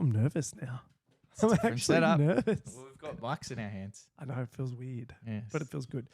I'm nervous now. It's a I'm different actually setup. nervous. Well, we've got mics in our hands. I know it feels weird, Yes. but it feels good.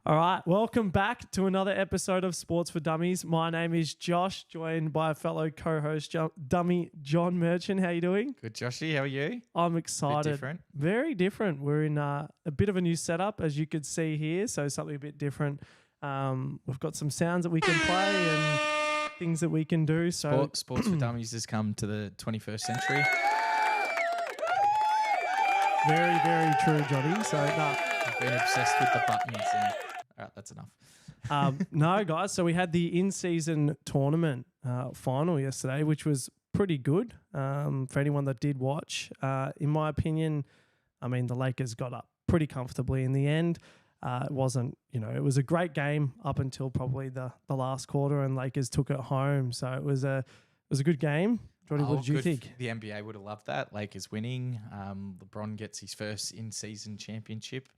All right, welcome back to another episode of Sports for Dummies. My name is Josh, joined by a fellow co-host, Dummy John Merchant. How you doing? Good, Joshy. How are you? I'm excited. different. Very different. We're in a bit of a new setup, as you could see here, so something a bit different. We've got some sounds that we can play and things that we can do. So Sports for Dummies has come to the 21st century. very, very true, Johnny. So I've been obsessed with the buttons. And all right, that's enough. no, guys. So we had the in-season tournament final yesterday, which was pretty good for anyone that did watch. In my opinion, I mean, the Lakers got up pretty comfortably in the end. It wasn't, it was a great game up until probably the last quarter, and Lakers took it home. So it was a good game. Johnny, what did you think? The NBA would have loved that. Lakers winning. LeBron gets his first in-season championship.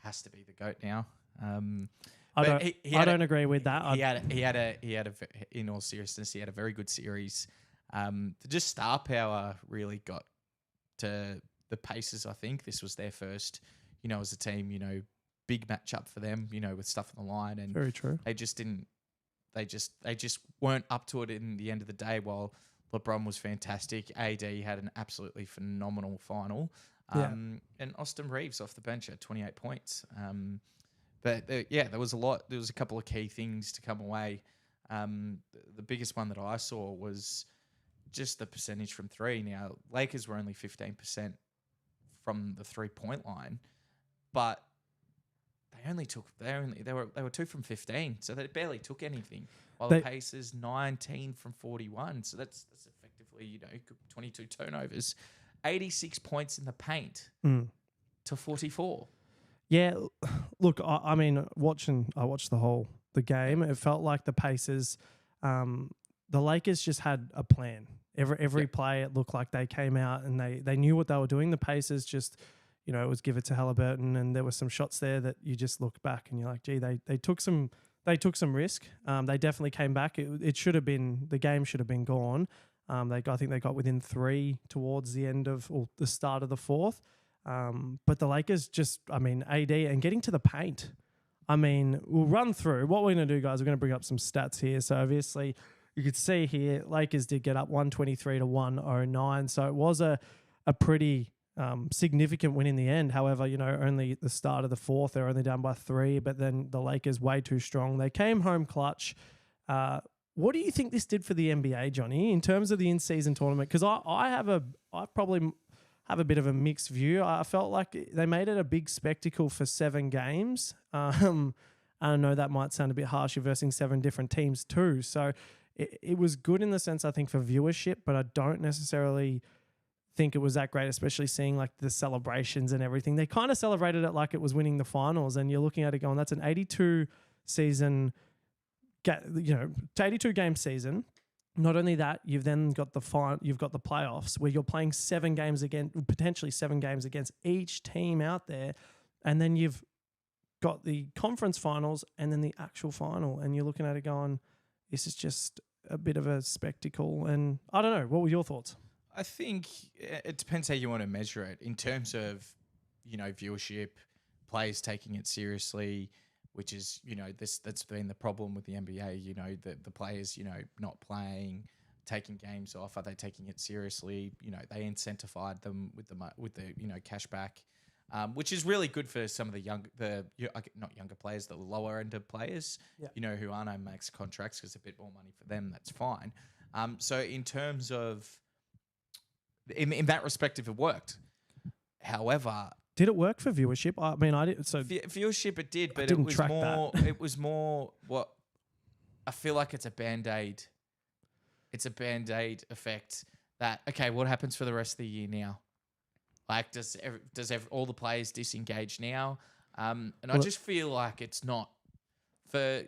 Has to be the GOAT now. I don't agree with that. In all seriousness, he had a very good series. Just star power really got to the Pacers. I think this was their first, as a team, big matchup for them, with stuff on the line, and very true. They just didn't. They just weren't up to it in the end of the day. While LeBron was fantastic, AD had an absolutely phenomenal final. And Austin Reeves off the bench at 28 points. But there was a lot. There was a couple of key things to come away. The biggest one that I saw was just the percentage from three. Now, Lakers were only 15% from the 3-point line, but they were 2 from 15, so they barely took anything. While the Pacers 19 from 41, so that's effectively 22 turnovers. 86 points in the paint to 44. Yeah, look, I mean, I watched the game. It felt like the Pacers, the Lakers just had a plan. Every play, it looked like they came out and they knew what they were doing. The Pacers just, it was give it to Halliburton, and there were some shots there that you just look back and you're like, gee, they took some risk. They definitely came back. The game should have been gone. I think they got within 3 towards the end of or the start of the fourth. But the Lakers AD and getting to the paint. We'll run through what we're going to do, guys. We're going to bring up some stats here. So obviously you could see here, Lakers did get up 123 to 109. So it was a pretty significant win in the end. However, only at the start of the fourth, they're only down by 3, but then the Lakers way too strong. They came home clutch. What do you think this did for the NBA, Johnny, in terms of the in-season tournament? Because I probably have a bit of a mixed view. I felt like they made it a big spectacle for 7 games. I know that might sound a bit harsh. You're versing 7 different teams too. So it was good in the sense, I think, for viewership, but I don't necessarily think it was that great, especially seeing like the celebrations and everything. They kind of celebrated it like it was winning the finals, and you're looking at it going, that's an 82 season 82 game season. Not only that, you've then got the playoffs where you're playing 7 games potentially 7 games against each team out there, and then you've got the conference finals and then the actual final, and you're looking at it going, this is just a bit of a spectacle. And I don't know, what were your thoughts? I think it depends how you want to measure it in terms of viewership, players taking it seriously, which is, that's been the problem with the NBA, the players, not playing, taking games off. Are they taking it seriously? They incentivize them with the cash back, which is really good for some of the not younger players, the lower end of players, who aren't on max contracts, because a bit more money for them, that's fine. So in terms of, in that respect, if it worked, however, did it work for viewership? I mean, I did. So viewership, it did, but it was more what I feel like it's a Band-Aid. It's a Band-Aid effect that, okay, what happens for the rest of the year now? Like, does all the players disengage now? I just feel like it's not for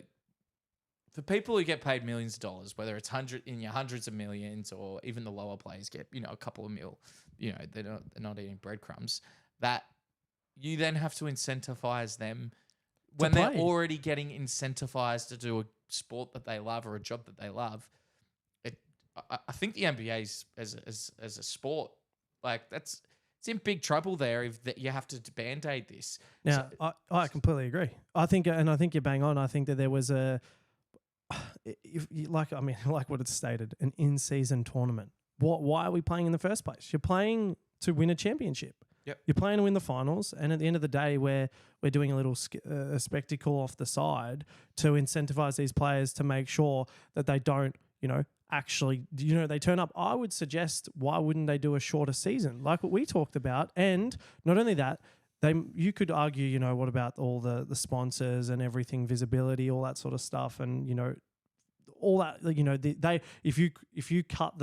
people who get paid millions of dollars, whether it's hundreds of millions, or even the lower players get, a couple of mil, they're not eating breadcrumbs, that you then have to incentivize them when they're already getting incentivized to do a sport that they love or a job that they love. I think the NBA as a sport Like it's in big trouble there if that you have to band-aid this. Now, I completely agree. I think you're bang on. I think that there was like what it's stated, an in-season tournament. Why are we playing in the first place? You're playing to win a championship. Yep. You're playing to win the finals, and at the end of the day, we're doing a little spectacle off the side to incentivize these players to make sure that they don't, actually, they turn up. I would suggest, why wouldn't they do a shorter season, like what we talked about? And not only that, you could argue, what about all the sponsors and everything, visibility, all that sort of stuff, and all that, if you cut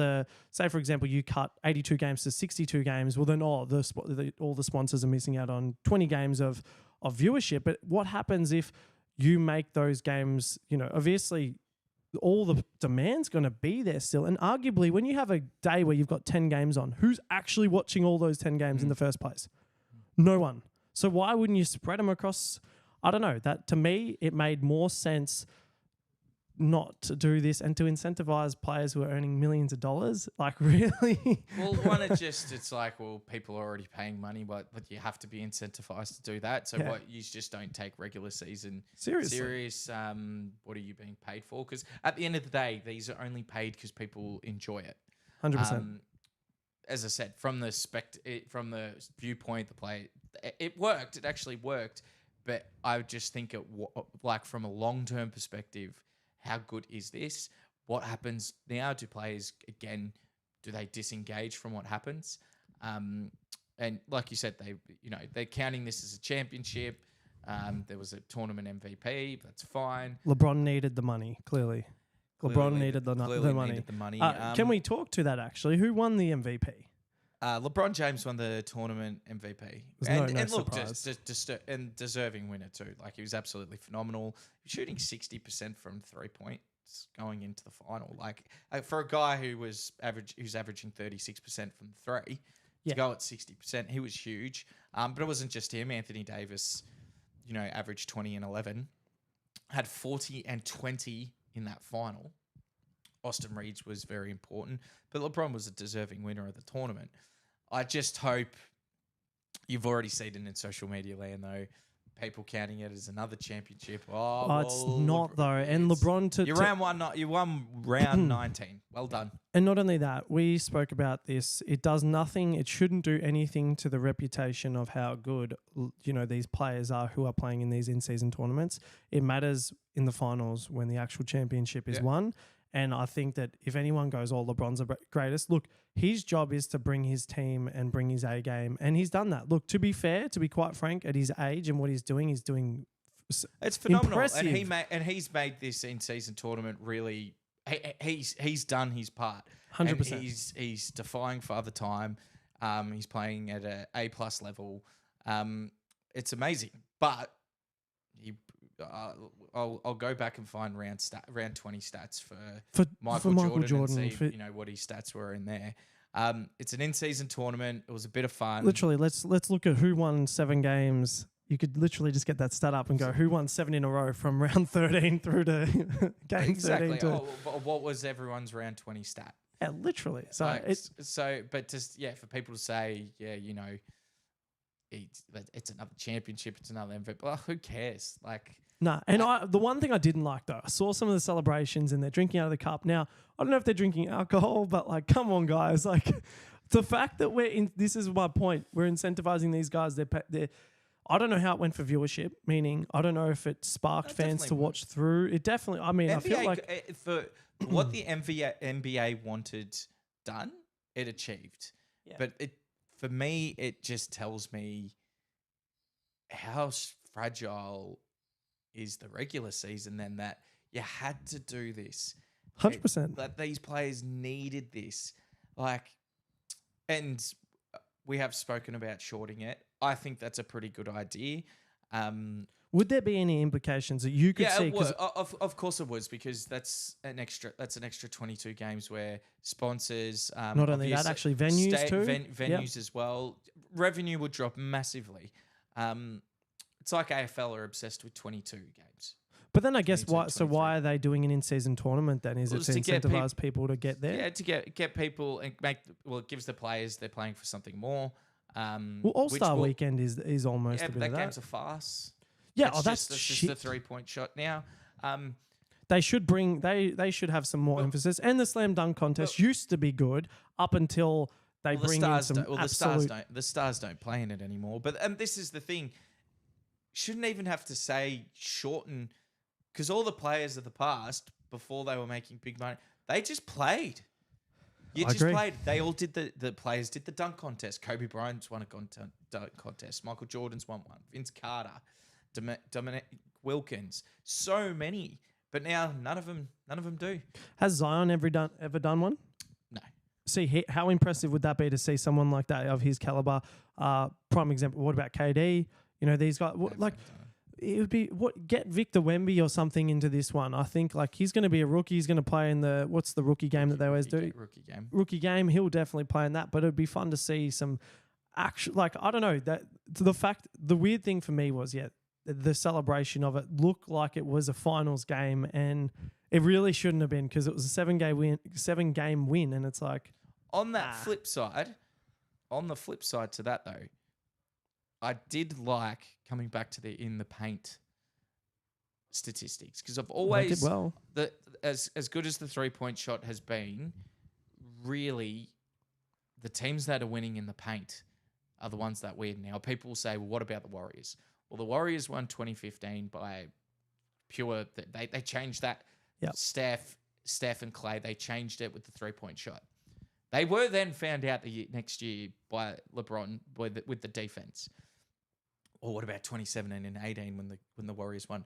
say for example you cut 82 games to 62 games, well then all the sponsors are missing out on 20 games of viewership. But what happens if you make those games, obviously all the demand's going to be there still, and arguably when you have a day where you've got 10 games on, who's actually watching all those 10 games in the first place? No one. So why wouldn't you spread them across? I don't know. That, to me, it made more sense not to do this and to incentivize players who are earning millions of dollars. Like, really? Well, it's like, well, people are already paying money, but you have to be incentivized to do that. So what, you just don't take regular season serious. What are you being paid for? Because at the end of the day, these are only paid because people enjoy it. 100%. As I said, from the viewpoint, the play, it worked. It actually worked. But I would just think like from a long-term perspective, how good is this? What happens now? Do players, again, do they disengage from what happens? And like you said, they're counting this as a championship. There was a tournament MVP. That's fine. LeBron needed the money, clearly. LeBron needed the money. Can we talk to that, actually? Who won the MVP? LeBron James won the tournament MVP. And deserving winner too. Like, he was absolutely phenomenal. He was shooting 60% from 3 points going into the final. Like, for a guy who's averaging 36% from 3, to go at 60%, he was huge. But it wasn't just him. Anthony Davis, averaged 20 and 11, had 40 and 20 in that final. Austin Reeves was very important, but LeBron was a deserving winner of the tournament. I just hope, you've already seen it in social media land though, people counting it as another championship. It's not though. And LeBron you won round 19. Well done. And not only that, we spoke about this. It does nothing. It shouldn't do anything to the reputation of how good these players are who are playing in these in-season tournaments. It matters in the finals when the actual championship is won. And I think that if anyone goes, LeBron's the greatest, look, his job is to bring his team and bring his A game. And he's done that. Look, to be fair, to be quite frank, at his age and what he's doing it's phenomenal. Impressive. And he's made this in-season tournament really, he's done his part. 100%. And he's defying Father Time. He's playing at a A+ level. It's amazing. But I'll go back and find round 20 stats for Michael Jordan and see what his stats were in there. It's an in-season tournament. It was a bit of fun. Literally, let's look at who won 7 games. You could literally just get that stat up and go, who won 7 in a row from round 13 through to game 13. What was everyone's round 20 stat? Yeah, literally. So but just for people to say, it's another championship, it's another MVP. Well, who cares? Like. No, and the one thing I didn't like though, I saw some of the celebrations and they're drinking out of the cup. Now, I don't know if they're drinking alcohol, but like, come on, guys! Like, the fact that this is my point. We're incentivizing these guys. They're. I don't know how it went for viewership. Meaning, I don't know if it sparked fans to watch through. It definitely. I mean, NBA, I feel like for what the NBA wanted done, it achieved. Yeah. But for me, it just tells me how fragile is the regular season, then, that you had to do this. 100%. That these players needed this. And we have spoken about shorting it. I think that's a pretty good idea. Would there be any implications that you could see? Of course it was, because that's an extra 22 games where sponsors, not only that, actually venues too, venues as well. Revenue would drop massively. It's like AFL are obsessed with 22 games. But then I guess 22, so why are they doing an in-season tournament then? Is Well, it to it's to get incentivize people to get there? Yeah, to get people and it gives the players they're playing for something more. Well, All-Star Weekend is almost a bit but of that that. game's a farce. Yeah, That's that's just shit. the 3-point shot now. They should bring they should have some more emphasis. And the slam dunk contest used to be good up until they bring in some the stars don't play in it anymore. But this is the thing. Shouldn't even have to say shorten, because all the players of the past, before they were making big money, they just played. I agree. Played. They all did the players did the dunk contest. Kobe Bryant's won a dunk contest. Michael Jordan's won one. Vince Carter, Dominic Wilkins. So many, but now none of them do. Has Zion ever done one? No. See, how impressive would that be to see someone like that of his caliber? Prime example. What about KD? You know, these guys, it would be get Victor Wemby or something into this one. I think he's going to be a rookie. He's going to play in what's the rookie game that they always do? Rookie game. He'll definitely play in that, but it'd be fun to see some action. I don't know, the weird thing for me was, the celebration of it looked like it was a finals game, and it really shouldn't have been, because it was a 7-game win. And it's like, on the flip side to that though, I did like coming back to the in the paint statistics, because I've always as good as the 3-point shot has been, really the teams that are winning in the paint are the ones that win. Now people will say, well, what about the Warriors? Well, the Warriors won 2015 by pure. They changed that. Yep. Steph and Clay, they changed it with the 3-point shot. They were then found out next year by LeBron with the defense. Or what about 2017 and 18 when the Warriors won?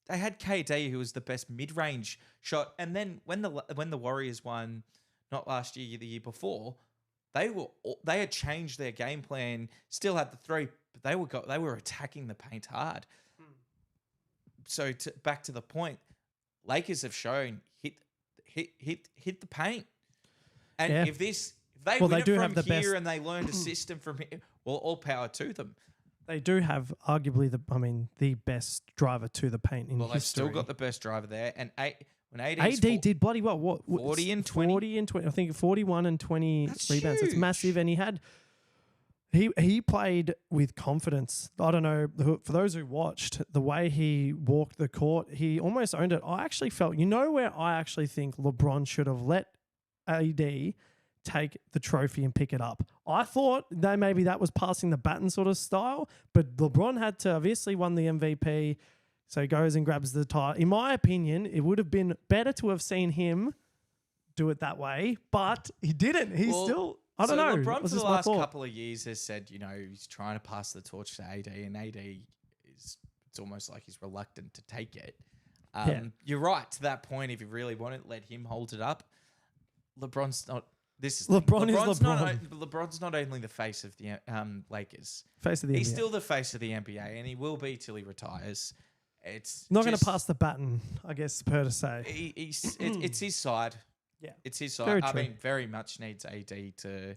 They had KD, who was the best mid-range shot, and then when the Warriors won, not last year, the year before, they had changed their game plan. Still had the three, but they were attacking the paint hard. So back to the point, Lakers have shown hit the paint, and if they win it from here and they learned a system from here, well, all power to them. They do have arguably the best driver to the paint in history. Well, they've still got the best driver there. And when AD did bloody well. What 40 and 20? 40 and 20. I think 41 and 20 That's rebounds. huge. It's massive. And he played with confidence. I don't know, for those who watched, the way he walked the court, he almost owned it. I actually felt, where I actually think LeBron should have let AD take the trophy and pick it up. I thought maybe that was passing the baton sort of style, but LeBron had to obviously won the MVP, so he goes and grabs the title. In my opinion, it would have been better to have seen him do it that way, but he didn't. I don't know. LeBron for the last couple of years has said, he's trying to pass the torch to AD, and AD it's almost like he's reluctant to take it. You're right to that point. If you really want it, let him hold it up. LeBron's not. LeBron's not only the face of the Lakers. Face of the NBA. He's still the face of the NBA, and he will be till he retires. It's not going to pass the baton, I guess, per to say. It's his side. Yeah, it's his side. I mean, very much needs AD to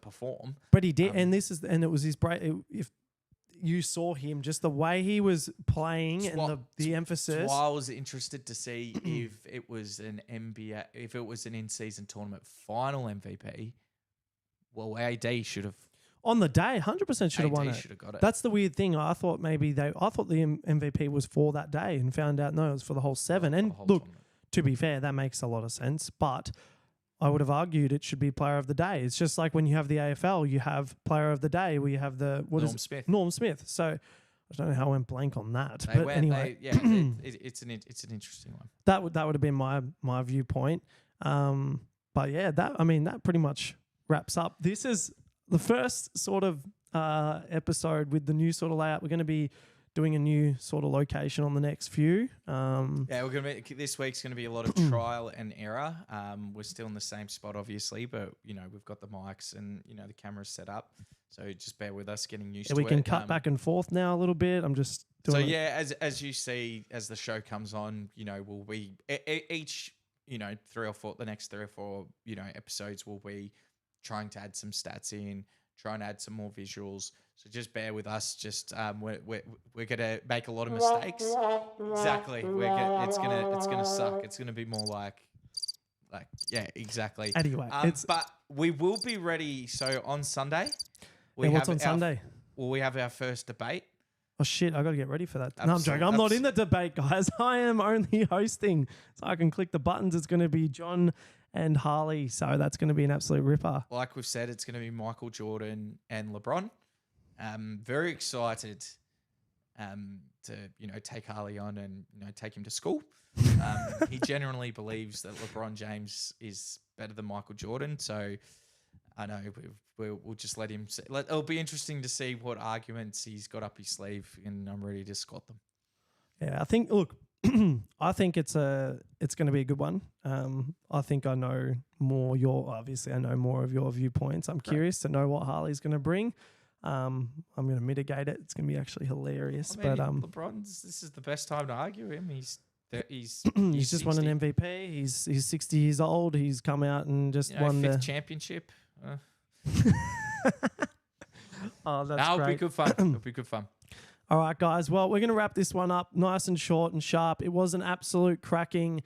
perform, but he did, and it was his break. If you saw him, just the way he was playing and the emphasis. I was interested to see if it was an NBA, if it was an in-season tournament final MVP. Well, AD should have on the day, 100% should have won it. Should have got it. That's the weird thing. I thought the MVP was for that day, and found out no, it was for the whole 7. And look, tournament. To be fair, that makes a lot of sense, but I would have argued it should be player of the day. It's just like when you have the AFL, you have player of the day, where you have Norm Smith. So I don't know how I went blank on that. It's an interesting one. That would have been my viewpoint. But yeah, that pretty much wraps up. This is the first sort of episode with the new sort of layout. We're going to be doing a new sort of location on the next few. This week's going to be a lot of trial and error. We're still in the same spot, obviously, but we've got the mics and the cameras set up. So just bear with us getting used to it. We can cut back and forth now a little bit. I'm just doing as you see, as the show comes on, we'll be each 3 or 4, the next 3 or 4 episodes will be trying to add some stats in, try and add some more visuals. So just bear with us. Just we're gonna make a lot of mistakes. Exactly. It's gonna suck. It's gonna be more like yeah, exactly. Anyway, but we will be ready. So on Sunday, what's on Sunday? Well, we have our first debate. Oh shit! I got to get ready for that. No, I'm joking. I'm not in the debate, guys. I am only hosting, so I can click the buttons. It's going to be John and Harley, so that's going to be an absolute ripper. Like we've said, it's going to be Michael Jordan and LeBron. Very excited to take Harley on and take him to school. He genuinely believes that LeBron James is better than Michael Jordan, so I know we'll just let him. It'll be interesting to see what arguments he's got up his sleeve, and I'm ready to squat them. Yeah, I think. Look, I think it's going to be a good one. I think I know more. Obviously I know more of your viewpoints. I'm curious to know what Harley's going to bring. I'm going to mitigate it. It's going to be actually hilarious. I mean, LeBron's. This is the best time to argue him. He's just 60. Won an MVP. He's 60 years old. He's come out and just won the championship. Oh, that's That'll great. be good fun. It'll be good fun. All right, guys. Well, we're going to wrap this one up nice and short and sharp. It was an absolute cracking.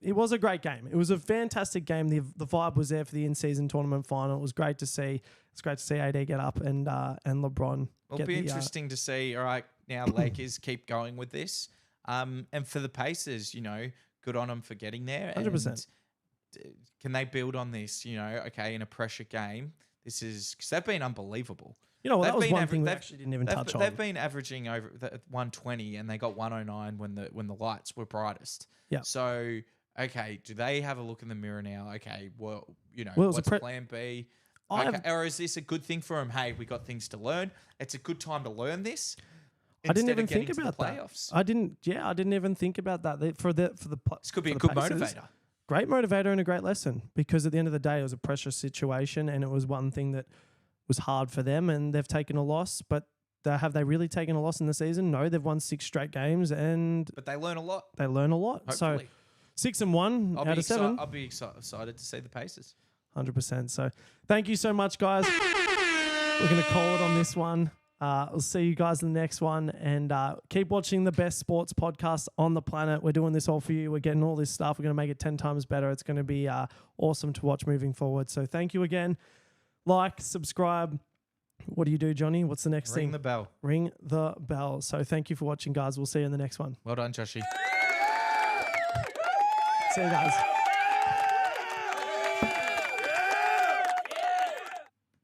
It was a great game. It was a fantastic game. The vibe was there for the in-season tournament final. It was great to see. It's great to see AD get up and LeBron. It'll be interesting to see. All right, now Lakers keep going with this. And for the Pacers, good on them for getting there. 100%. Can they build on this? Okay, in a pressure game, this is because they've been unbelievable. That was one thing we actually didn't even touch on. They've been averaging over 120, and they got 109 when the lights were brightest. Yeah. So okay, do they have a look in the mirror now? Okay, well, what's plan B? Okay, or is this a good thing for them? Hey, we got things to learn. It's a good time to learn this. I didn't even think about that. I didn't even think about that. This could be a good motivator. Great motivator and a great lesson, because at the end of the day, it was a pressure situation, and it was one thing that was hard for them, and they've taken a loss. But have they really taken a loss in the season? No, they've won 6 straight games, but they learn a lot. Hopefully. So 6-1 out of 7. I'll be excited to see the Pacers. 100%. So thank you so much, guys. We're going to call it on this one. We'll see you guys in the next one, and keep watching the best sports podcast on the planet. We're doing this all for you. We're getting all this stuff. We're going to make it 10 times better. It's going to be awesome to watch moving forward. So thank you again. Like, subscribe. What do you do, Johnny? What's the next thing? Ring the bell. Ring the bell. So thank you for watching, guys. We'll see you in the next one. Well done, Joshy. See you guys.